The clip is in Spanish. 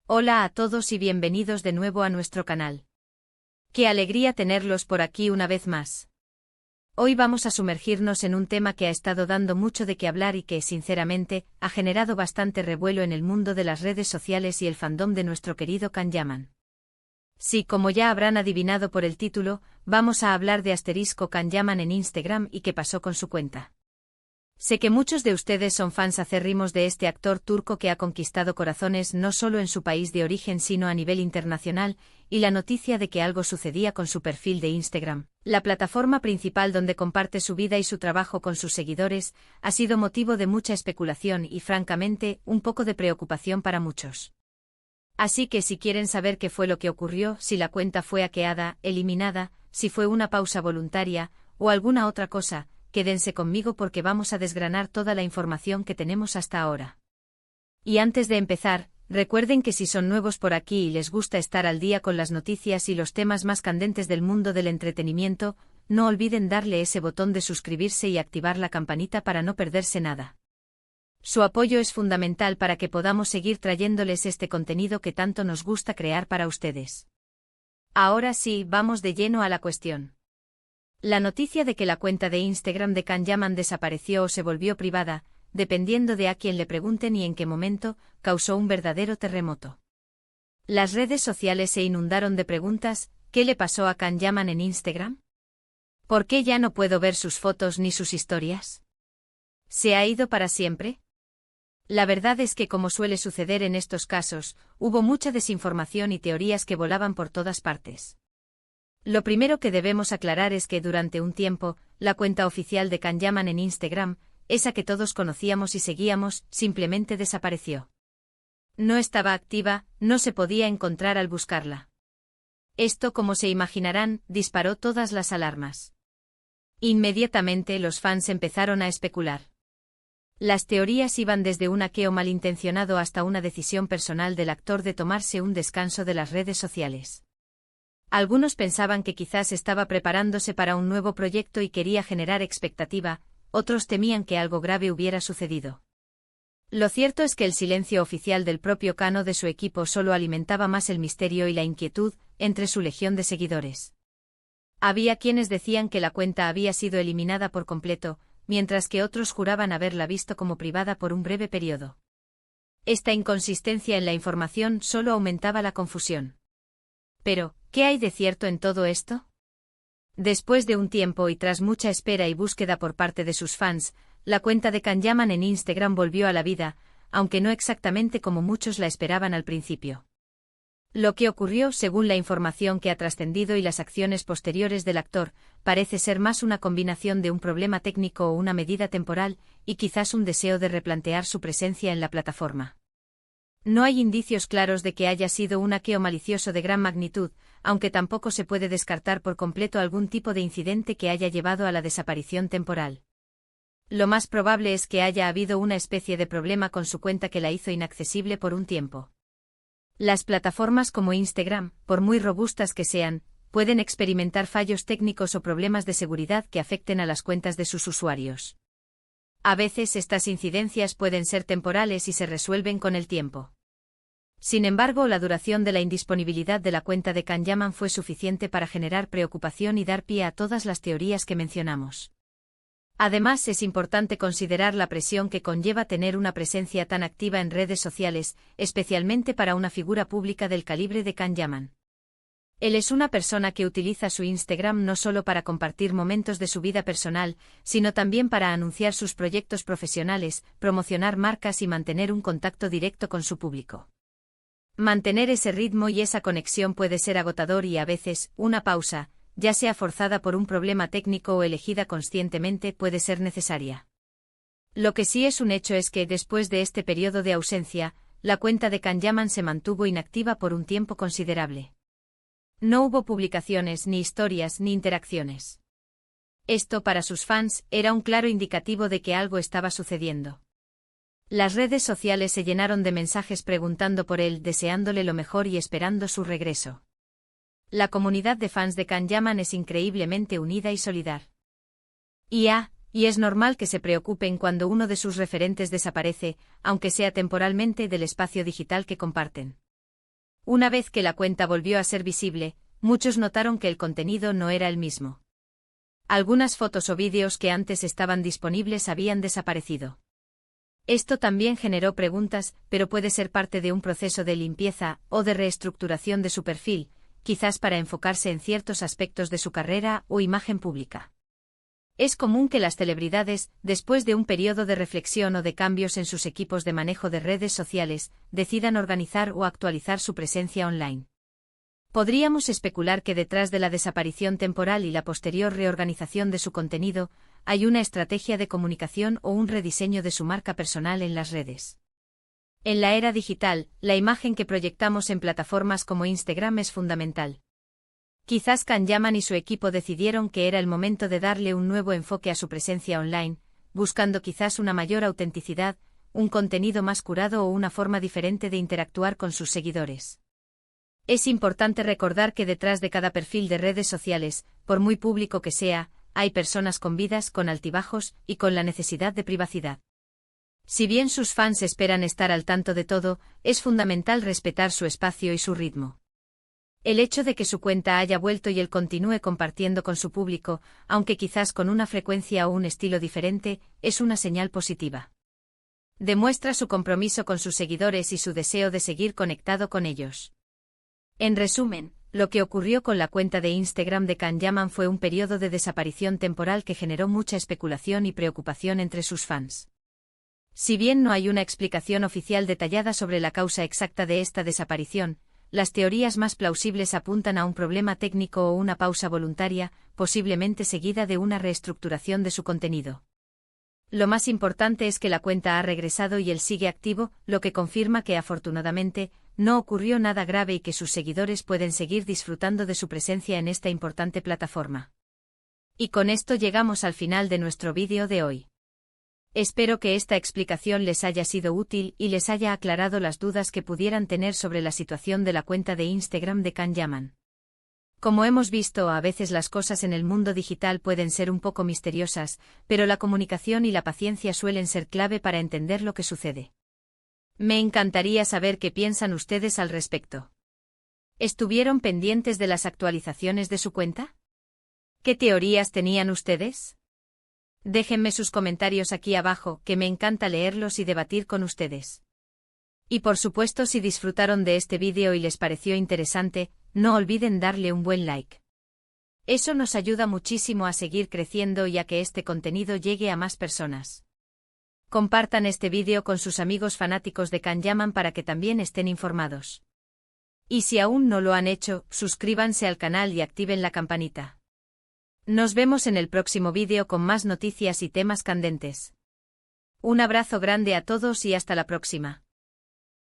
Hola a todos y bienvenidos de nuevo a nuestro canal. Qué alegría tenerlos por aquí una vez más. Hoy vamos a sumergirnos en un tema que ha estado dando mucho de qué hablar y que, sinceramente, ha generado bastante revuelo en el mundo de las redes sociales y el fandom de nuestro querido Kan-Yaman. Sí, como ya habrán adivinado por el título, vamos a hablar de *Kan-Yaman en Instagram y qué pasó con su cuenta. Sé que muchos de ustedes son fans acérrimos de este actor turco que ha conquistado corazones no solo en su país de origen sino a nivel internacional, y la noticia de que algo sucedía con su perfil de Instagram, la plataforma principal donde comparte su vida y su trabajo con sus seguidores, ha sido motivo de mucha especulación y, francamente, un poco de preocupación para muchos. Así que si quieren saber qué fue lo que ocurrió, si la cuenta fue hackeada, eliminada, si fue una pausa voluntaria, o alguna otra cosa, quédense conmigo porque vamos a desgranar toda la información que tenemos hasta ahora. Y antes de empezar, recuerden que si son nuevos por aquí y les gusta estar al día con las noticias y los temas más candentes del mundo del entretenimiento, no olviden darle ese botón de suscribirse y activar la campanita para no perderse nada. Su apoyo es fundamental para que podamos seguir trayéndoles este contenido que tanto nos gusta crear para ustedes. Ahora sí, vamos de lleno a la cuestión. La noticia de que la cuenta de Instagram de Kan-Yaman desapareció o se volvió privada, dependiendo de a quién le pregunten y en qué momento, causó un verdadero terremoto. Las redes sociales se inundaron de preguntas: ¿qué le pasó a Kan-Yaman en Instagram? ¿Por qué ya no puedo ver sus fotos ni sus historias? ¿Se ha ido para siempre? La verdad es que, como suele suceder en estos casos, hubo mucha desinformación y teorías que volaban por todas partes. Lo primero que debemos aclarar es que durante un tiempo, la cuenta oficial de Kan-Yaman en Instagram, esa que todos conocíamos y seguíamos, simplemente desapareció. No estaba activa, no se podía encontrar al buscarla. Esto, como se imaginarán, disparó todas las alarmas. Inmediatamente los fans empezaron a especular. Las teorías iban desde un hackeo malintencionado hasta una decisión personal del actor de tomarse un descanso de las redes sociales. Algunos pensaban que quizás estaba preparándose para un nuevo proyecto y quería generar expectativa, otros temían que algo grave hubiera sucedido. Lo cierto es que el silencio oficial del propio Kan o de su equipo solo alimentaba más el misterio y la inquietud entre su legión de seguidores. Había quienes decían que la cuenta había sido eliminada por completo, mientras que otros juraban haberla visto como privada por un breve periodo. Esta inconsistencia en la información solo aumentaba la confusión. Pero, ¿qué hay de cierto en todo esto? Después de un tiempo y tras mucha espera y búsqueda por parte de sus fans, la cuenta de Kan-Yaman en Instagram volvió a la vida, aunque no exactamente como muchos la esperaban al principio. Lo que ocurrió, según la información que ha trascendido y las acciones posteriores del actor, parece ser más una combinación de un problema técnico o una medida temporal, y quizás un deseo de replantear su presencia en la plataforma. No hay indicios claros de que haya sido un hackeo malicioso de gran magnitud, aunque tampoco se puede descartar por completo algún tipo de incidente que haya llevado a la desaparición temporal. Lo más probable es que haya habido una especie de problema con su cuenta que la hizo inaccesible por un tiempo. Las plataformas como Instagram, por muy robustas que sean, pueden experimentar fallos técnicos o problemas de seguridad que afecten a las cuentas de sus usuarios. A veces estas incidencias pueden ser temporales y se resuelven con el tiempo. Sin embargo, la duración de la indisponibilidad de la cuenta de Kan-Yaman fue suficiente para generar preocupación y dar pie a todas las teorías que mencionamos. Además, es importante considerar la presión que conlleva tener una presencia tan activa en redes sociales, especialmente para una figura pública del calibre de Kan-Yaman. Él es una persona que utiliza su Instagram no solo para compartir momentos de su vida personal, sino también para anunciar sus proyectos profesionales, promocionar marcas y mantener un contacto directo con su público. Mantener ese ritmo y esa conexión puede ser agotador y a veces, una pausa, ya sea forzada por un problema técnico o elegida conscientemente, puede ser necesaria. Lo que sí es un hecho es que, después de este periodo de ausencia, la cuenta de Kan-Yaman se mantuvo inactiva por un tiempo considerable. No hubo publicaciones, ni historias, ni interacciones. Esto, para sus fans, era un claro indicativo de que algo estaba sucediendo. Las redes sociales se llenaron de mensajes preguntando por él, deseándole lo mejor y esperando su regreso. La comunidad de fans de Kan-Yaman es increíblemente unida y solidar. Y es normal que se preocupen cuando uno de sus referentes desaparece, aunque sea temporalmente, del espacio digital que comparten. Una vez que la cuenta volvió a ser visible, muchos notaron que el contenido no era el mismo. Algunas fotos o vídeos que antes estaban disponibles habían desaparecido. Esto también generó preguntas, pero puede ser parte de un proceso de limpieza o de reestructuración de su perfil, quizás para enfocarse en ciertos aspectos de su carrera o imagen pública. Es común que las celebridades, después de un periodo de reflexión o de cambios en sus equipos de manejo de redes sociales, decidan organizar o actualizar su presencia online. Podríamos especular que detrás de la desaparición temporal y la posterior reorganización de su contenido, hay una estrategia de comunicación o un rediseño de su marca personal en las redes. En la era digital, la imagen que proyectamos en plataformas como Instagram es fundamental. Quizás Can Yaman y su equipo decidieron que era el momento de darle un nuevo enfoque a su presencia online, buscando quizás una mayor autenticidad, un contenido más curado o una forma diferente de interactuar con sus seguidores. Es importante recordar que detrás de cada perfil de redes sociales, por muy público que sea, hay personas con vidas, con altibajos y con la necesidad de privacidad. Si bien sus fans esperan estar al tanto de todo, es fundamental respetar su espacio y su ritmo. El hecho de que su cuenta haya vuelto y él continúe compartiendo con su público, aunque quizás con una frecuencia o un estilo diferente, es una señal positiva. Demuestra su compromiso con sus seguidores y su deseo de seguir conectado con ellos. En resumen, lo que ocurrió con la cuenta de Instagram de Can Yaman fue un periodo de desaparición temporal que generó mucha especulación y preocupación entre sus fans. Si bien no hay una explicación oficial detallada sobre la causa exacta de esta desaparición, las teorías más plausibles apuntan a un problema técnico o una pausa voluntaria, posiblemente seguida de una reestructuración de su contenido. Lo más importante es que la cuenta ha regresado y él sigue activo, lo que confirma que afortunadamente, no ocurrió nada grave y que sus seguidores pueden seguir disfrutando de su presencia en esta importante plataforma. Y con esto llegamos al final de nuestro vídeo de hoy. Espero que esta explicación les haya sido útil y les haya aclarado las dudas que pudieran tener sobre la situación de la cuenta de Instagram de Can Yaman. Como hemos visto, a veces las cosas en el mundo digital pueden ser un poco misteriosas, pero la comunicación y la paciencia suelen ser clave para entender lo que sucede. Me encantaría saber qué piensan ustedes al respecto. ¿Estuvieron pendientes de las actualizaciones de su cuenta? ¿Qué teorías tenían ustedes? Déjenme sus comentarios aquí abajo, que me encanta leerlos y debatir con ustedes. Y por supuesto, si disfrutaron de este vídeo y les pareció interesante, no olviden darle un buen like. Eso nos ayuda muchísimo a seguir creciendo y a que este contenido llegue a más personas. Compartan este vídeo con sus amigos fanáticos de Can Yaman para que también estén informados. Y si aún no lo han hecho, suscríbanse al canal y activen la campanita. Nos vemos en el próximo vídeo con más noticias y temas candentes. Un abrazo grande a todos y hasta la próxima.